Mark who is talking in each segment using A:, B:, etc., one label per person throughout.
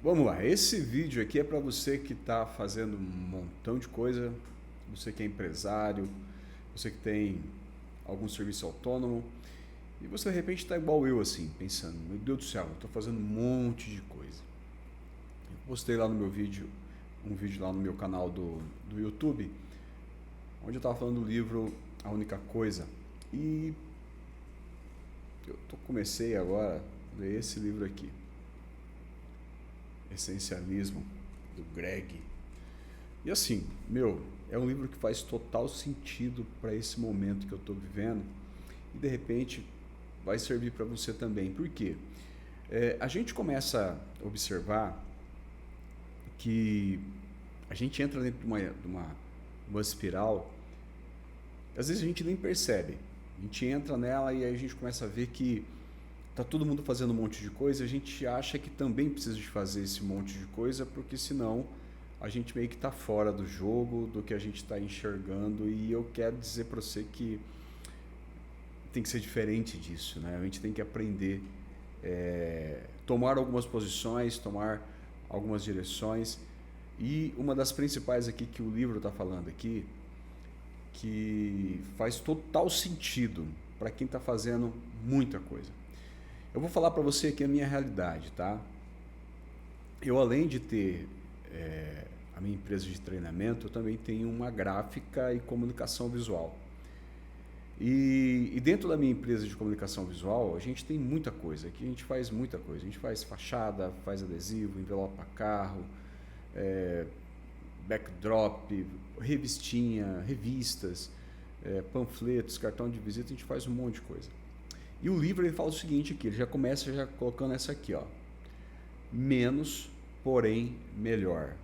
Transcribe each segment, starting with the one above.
A: Vamos lá, esse vídeo aqui é para você que está fazendo um montão de coisa, você que é empresário, você que tem algum serviço autônomo e você de repente está igual eu assim, pensando, meu Deus do céu, eu estou fazendo um monte de coisa. Eu postei lá no meu vídeo, um vídeo lá no meu canal do YouTube, onde eu estava falando do livro A Única Coisa e comecei agora a ler esse livro aqui. Essencialismo, do Greg. E assim, é um livro que faz total sentido para esse momento que eu estou vivendo e de repente vai servir para você também. Por quê? A gente começa a observar que a gente entra dentro de uma espiral, às vezes a gente nem percebe. A gente entra nela e aí a gente começa a ver que tá todo mundo fazendo um monte de coisa, a gente acha que também precisa de fazer esse monte de coisa, porque senão a gente meio que está fora do jogo, do que a gente está enxergando, e eu quero dizer para você que tem que ser diferente disso, né? A gente tem que aprender, tomar algumas posições, tomar algumas direções, e uma das principais aqui que o livro está falando aqui, que faz total sentido para quem está fazendo muita coisa. Eu vou falar para você aqui a minha realidade, tá? Eu, além de ter a minha empresa de treinamento, eu também tenho uma gráfica e comunicação visual. E dentro da minha empresa de comunicação visual, a gente tem muita coisa. Aqui a gente faz muita coisa. A gente faz fachada, faz adesivo, envelope para carro, backdrop, revistinha, revistas, panfletos, cartão de visita, a gente faz um monte de coisa. E o livro ele fala o seguinte aqui, ele já começa colocando essa aqui, ó. Menos, porém melhor.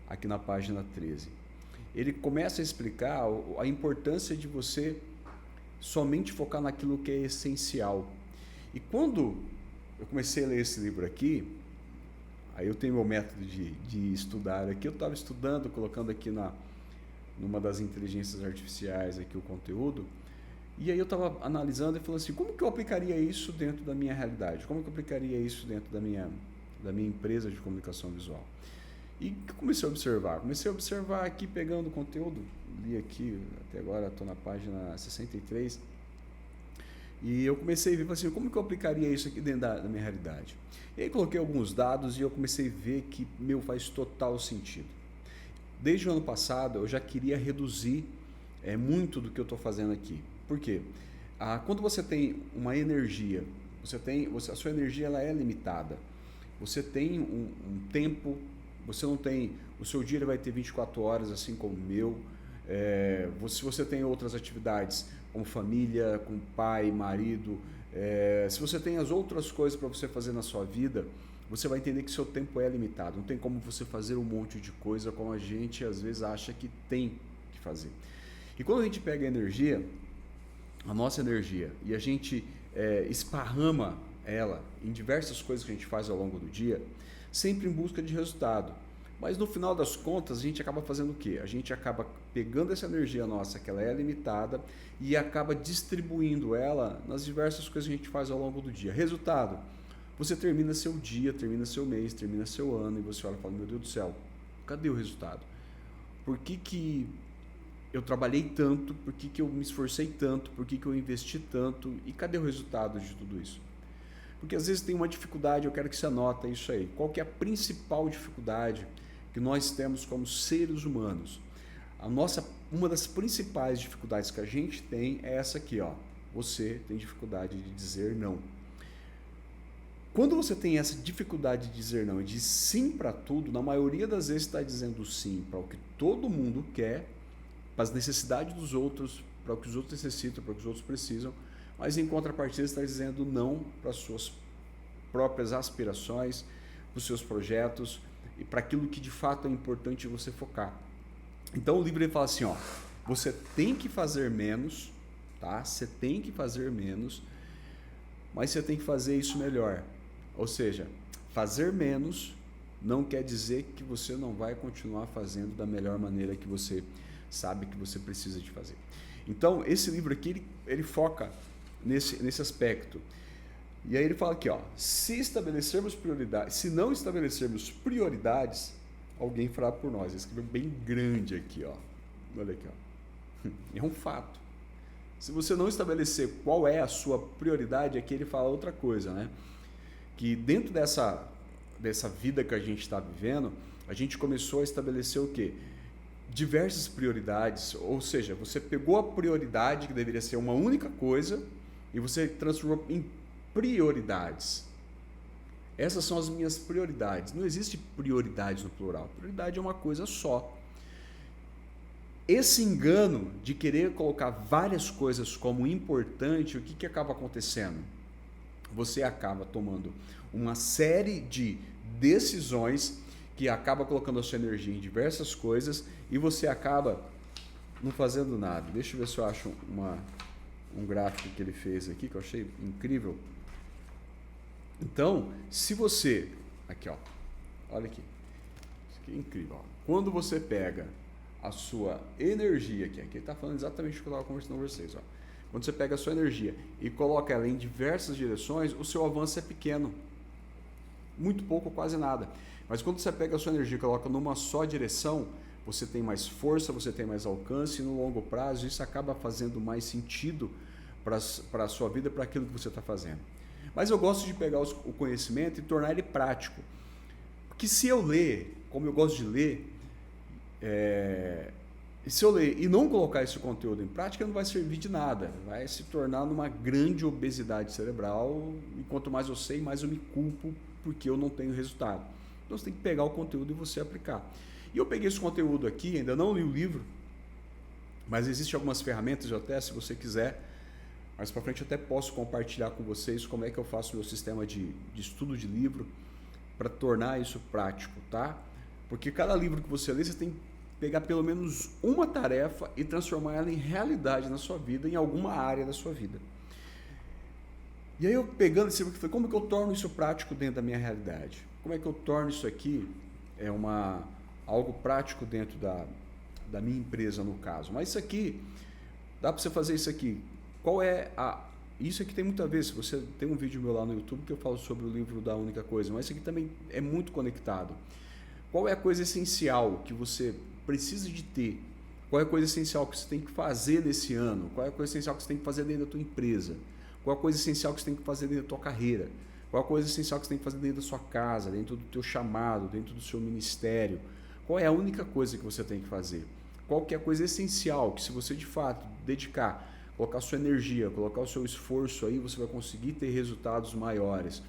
A: Aqui na página 13. Ele começa a explicar a importância de você somente focar naquilo que é essencial. E quando eu comecei a ler esse livro aqui, aí eu tenho meu método de estudar aqui, eu estava estudando, colocando aqui numa das inteligências artificiais aqui o conteúdo, e aí eu estava analisando e falando assim, como que eu aplicaria isso dentro da minha realidade? Como que eu aplicaria isso dentro da minha empresa de comunicação visual? E comecei a observar aqui, pegando o conteúdo, li aqui, até agora estou na página 63, e eu comecei a ver assim, como que eu aplicaria isso aqui dentro da minha realidade? E aí coloquei alguns dados e eu comecei a ver que, faz total sentido. Desde o ano passado eu já queria reduzir muito do que eu estou fazendo aqui. Por quê? Quando você tem uma energia, a sua energia ela é limitada. Você tem um tempo, você não tem, o seu dia ele vai ter 24 horas, assim como o meu. Se você tem outras atividades, como família, com pai, marido, se você tem as outras coisas para você fazer na sua vida, você vai entender que seu tempo é limitado. Não tem como você fazer um monte de coisa como a gente às vezes acha que tem que fazer. E quando a gente pega a nossa energia, e a gente esparrama ela em diversas coisas que a gente faz ao longo do dia, sempre em busca de resultado. Mas no final das contas, a gente acaba fazendo o quê? A gente acaba pegando essa energia nossa, que ela é limitada, e acaba distribuindo ela nas diversas coisas que a gente faz ao longo do dia. Resultado, você termina seu dia, termina seu mês, termina seu ano, e você olha e fala, meu Deus do céu, cadê o resultado? Por que eu trabalhei tanto, por que eu me esforcei tanto, por que eu investi tanto, e cadê o resultado de tudo isso? Porque às vezes tem uma dificuldade, eu quero que você anota isso aí. Qual que é a principal dificuldade que nós temos como seres humanos? Uma das principais dificuldades que a gente tem é essa aqui, ó. Você tem dificuldade de dizer não. Quando você tem essa dificuldade de dizer não e de sim para tudo, na maioria das vezes está dizendo sim para o que todo mundo quer, para as necessidades dos outros, para o que os outros necessitam, para o que os outros precisam, mas em contrapartida está dizendo não para as suas próprias aspirações, para os seus projetos e para aquilo que de fato é importante você focar. Então o livro ele fala assim, ó, você tem que fazer menos, tá? Você tem que fazer menos, mas você tem que fazer isso melhor. Ou seja, fazer menos não quer dizer que você não vai continuar fazendo da melhor maneira que você sabe que você precisa de fazer. Então, esse livro aqui, ele foca nesse aspecto. E aí ele fala aqui, ó, se não estabelecermos prioridades, alguém fará por nós. Ele escreveu bem grande aqui, ó. Olha aqui, ó. É um fato. Se você não estabelecer qual é a sua prioridade, aqui ele fala outra coisa, né? Que dentro dessa vida que a gente está vivendo, a gente começou a estabelecer o quê? Diversas prioridades, ou seja, você pegou a prioridade que deveria ser uma única coisa e você transformou em prioridades. Essas são as minhas prioridades. Não existe prioridade no plural. Prioridade é uma coisa só. Esse engano de querer colocar várias coisas como importante, o que acaba acontecendo? Você acaba tomando uma série de decisões que acaba colocando a sua energia em diversas coisas e você acaba não fazendo nada. Deixa eu ver se eu acho um gráfico que ele fez aqui, que eu achei incrível. Então, se você... Aqui, ó. Olha aqui. Isso aqui é incrível. Ó. Quando você pega a sua energia, aqui ele está falando exatamente o que eu estava conversando com vocês. Ó. Quando você pega a sua energia e coloca ela em diversas direções, o seu avanço é pequeno. Muito pouco, quase nada. Mas quando você pega a sua energia e coloca numa só direção, você tem mais força, você tem mais alcance e no longo prazo isso acaba fazendo mais sentido para a sua vida, para aquilo que você está fazendo. Mas eu gosto de pegar o conhecimento e tornar ele prático. Porque se eu ler, como eu gosto de ler, se eu ler e não colocar esse conteúdo em prática, não vai servir de nada. Vai se tornar numa grande obesidade cerebral e quanto mais eu sei, mais eu me culpo porque eu não tenho resultado. Então você tem que pegar o conteúdo e você aplicar. E eu peguei esse conteúdo aqui, ainda não li o livro, mas existem algumas ferramentas, eu até, se você quiser, mais para frente eu até posso compartilhar com vocês como é que eu faço o meu sistema de estudo de livro para tornar isso prático, tá? Porque cada livro que você lê, você tem que pegar pelo menos uma tarefa e transformar ela em realidade na sua vida, em alguma área da sua vida. E aí eu pegando esse livro, falei, como que eu torno isso prático dentro da minha realidade? Como é que eu torno isso aqui algo prático dentro da minha empresa, no caso? Mas isso aqui, dá para você fazer isso aqui. Isso aqui tem muito a ver, se você tem um vídeo meu lá no YouTube que eu falo sobre o livro da única coisa, mas isso aqui também é muito conectado. Qual é a coisa essencial que você precisa de ter? Qual é a coisa essencial que você tem que fazer nesse ano? Qual é a coisa essencial que você tem que fazer dentro da tua empresa? Qual é a coisa essencial que você tem que fazer dentro da tua carreira? Qual é a coisa essencial que você tem que fazer dentro da sua casa, dentro do teu chamado, dentro do seu ministério? Qual é a única coisa que você tem que fazer? Qual que é a coisa essencial que se você de fato dedicar, colocar sua energia, colocar o seu esforço aí, você vai conseguir ter resultados maiores?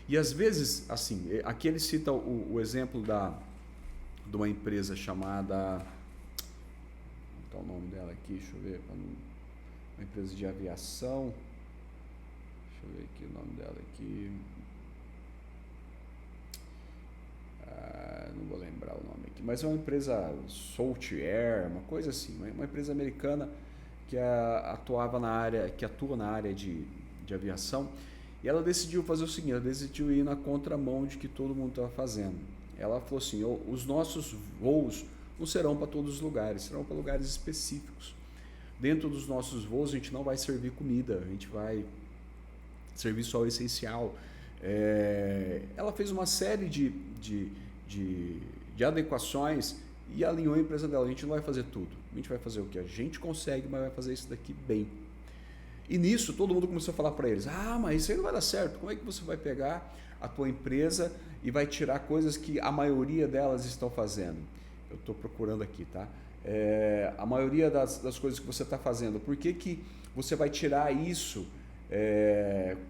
A: E às vezes, assim, aqui ele cita o exemplo de uma empresa chamada... Vou botar o nome dela aqui, deixa eu ver. Uma empresa de aviação. Deixa eu ver aqui o nome dela aqui. Não vou lembrar o nome aqui. Mas é uma empresa Salt Air, uma coisa assim. Uma empresa americana que atua na área de aviação. E ela decidiu fazer o seguinte, ela decidiu ir na contramão de que todo mundo estava fazendo. Ela falou assim, os nossos voos não serão para todos os lugares, serão para lugares específicos. Dentro dos nossos voos a gente não vai servir comida, a gente vai servir só o essencial. Ela fez uma série de adequações e alinhou a empresa dela. A gente não vai fazer tudo, a gente vai fazer o que a gente consegue, mas vai fazer isso daqui bem. E nisso todo mundo começou a falar para eles, mas isso aí não vai dar certo, como é que você vai pegar a tua empresa e vai tirar coisas que a maioria delas estão fazendo? Eu estou procurando aqui, tá? A maioria das coisas que você está fazendo, por que você vai tirar isso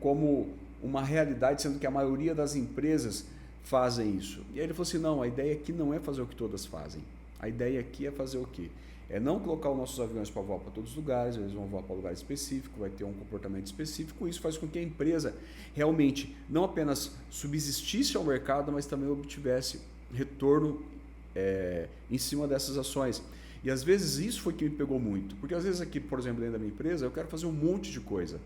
A: como uma realidade, sendo que a maioria das empresas fazem isso? E aí ele falou assim, não, a ideia aqui não é fazer o que todas fazem, a ideia aqui é fazer o quê? É não colocar os nossos aviões para voar para todos os lugares, eles vão voar para um lugar específico, vai ter um comportamento específico, isso faz com que a empresa realmente não apenas subsistisse ao mercado, mas também obtivesse retorno em cima dessas ações. E às vezes isso foi que me pegou muito, porque às vezes aqui, por exemplo, dentro da minha empresa, eu quero fazer um monte de coisa,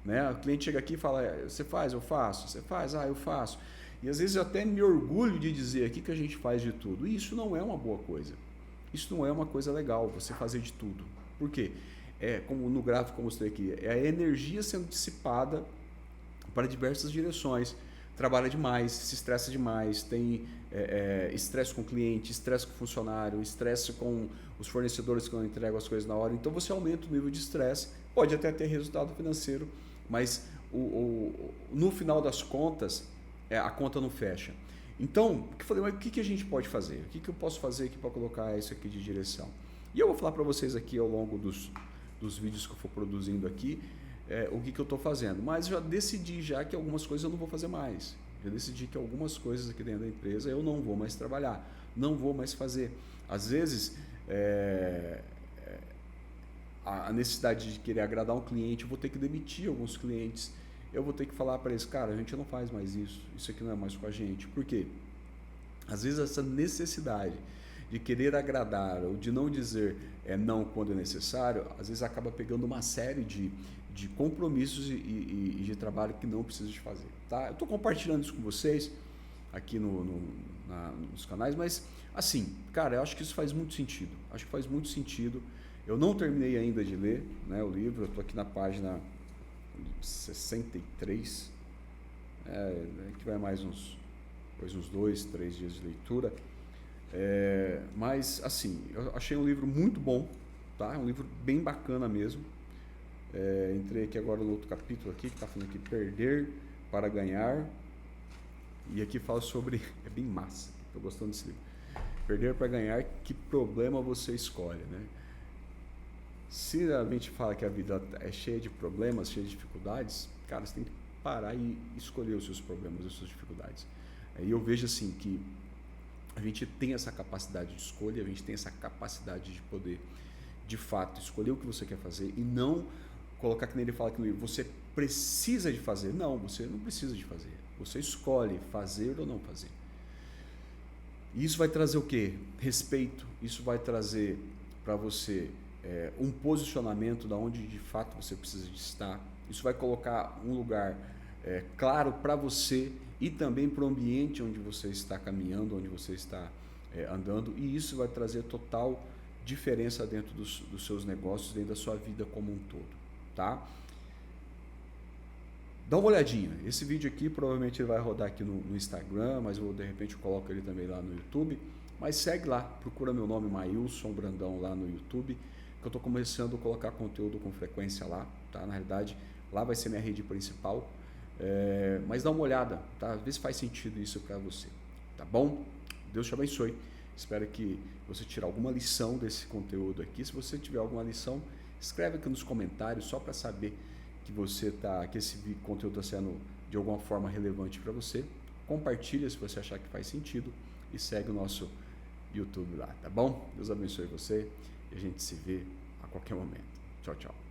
A: né? O cliente chega aqui e fala, você faz? Eu faço. Você faz? Eu faço. E às vezes eu até me orgulho de dizer aqui que a gente faz de tudo, e isso não é uma boa coisa. Isso não é uma coisa legal, você fazer de tudo. Por quê? Como no gráfico que eu mostrei aqui, é a energia sendo dissipada para diversas direções. Trabalha demais, se estressa demais, tem estresse com o cliente, estresse com o funcionário, estresse com os fornecedores que não entregam as coisas na hora. Então você aumenta o nível de estresse, pode até ter resultado financeiro, mas no final das contas, a conta não fecha. Então, eu falei, mas o que a gente pode fazer? O que eu posso fazer aqui para colocar isso aqui de direção? E eu vou falar para vocês aqui ao longo dos vídeos que eu for produzindo aqui, o que eu estou fazendo. Mas já decidi já que algumas coisas eu não vou fazer mais. Já decidi que algumas coisas aqui dentro da empresa eu não vou mais trabalhar, não vou mais fazer. Às vezes, a necessidade de querer agradar um cliente, eu vou ter que demitir alguns clientes. Eu vou ter que falar para eles, cara, a gente não faz mais isso aqui não é mais com a gente. Por quê? Às vezes essa necessidade de querer agradar ou de não dizer não quando é necessário, às vezes acaba pegando uma série de compromissos e de trabalho que não precisa de fazer. Tá? Eu estou compartilhando isso com vocês aqui nos canais, mas assim, cara, eu acho que isso faz muito sentido. Acho que faz muito sentido. Eu não terminei ainda de ler, né, o livro, eu estou aqui na página 63, que vai mais uns 2, 3 dias de leitura, mas assim, eu achei um livro muito bom, tá? Um livro bem bacana mesmo. Entrei aqui agora no outro capítulo aqui, que está falando aqui, Perder para Ganhar, e aqui fala sobre, é bem massa, estou gostando desse livro, Perder para Ganhar, que problema você escolhe, né? Se a gente fala que a vida é cheia de problemas, cheia de dificuldades, cara, você tem que parar e escolher os seus problemas, as suas dificuldades. E eu vejo assim que a gente tem essa capacidade de escolha, a gente tem essa capacidade de poder, de fato, escolher o que você quer fazer e não colocar que nem ele fala que no livro, você precisa de fazer. Não, você não precisa de fazer. Você escolhe fazer ou não fazer. E isso vai trazer o quê? Respeito. Isso vai trazer para você um posicionamento da onde de fato você precisa de estar. Isso vai colocar um lugar claro para você e também para o ambiente onde você está caminhando, onde você está andando, e isso vai trazer total diferença dentro dos seus negócios, dentro da sua vida como um todo, tá? Dá uma olhadinha, esse vídeo aqui provavelmente ele vai rodar aqui no Instagram, mas de repente eu coloco ele também lá no YouTube, mas segue lá, procura meu nome, Maílson Brandão, lá no YouTube, que eu estou começando a colocar conteúdo com frequência lá, tá? Na realidade, lá vai ser minha rede principal, mas dá uma olhada, tá? Às vezes faz sentido isso para você, tá bom? Deus te abençoe, espero que você tire alguma lição desse conteúdo aqui. Se você tiver alguma lição, escreve aqui nos comentários, só para saber que esse conteúdo está sendo de alguma forma relevante para você. Compartilha se você achar que faz sentido e segue o nosso YouTube lá, tá bom? Deus abençoe você e a gente se vê a qualquer momento. Tchau, tchau.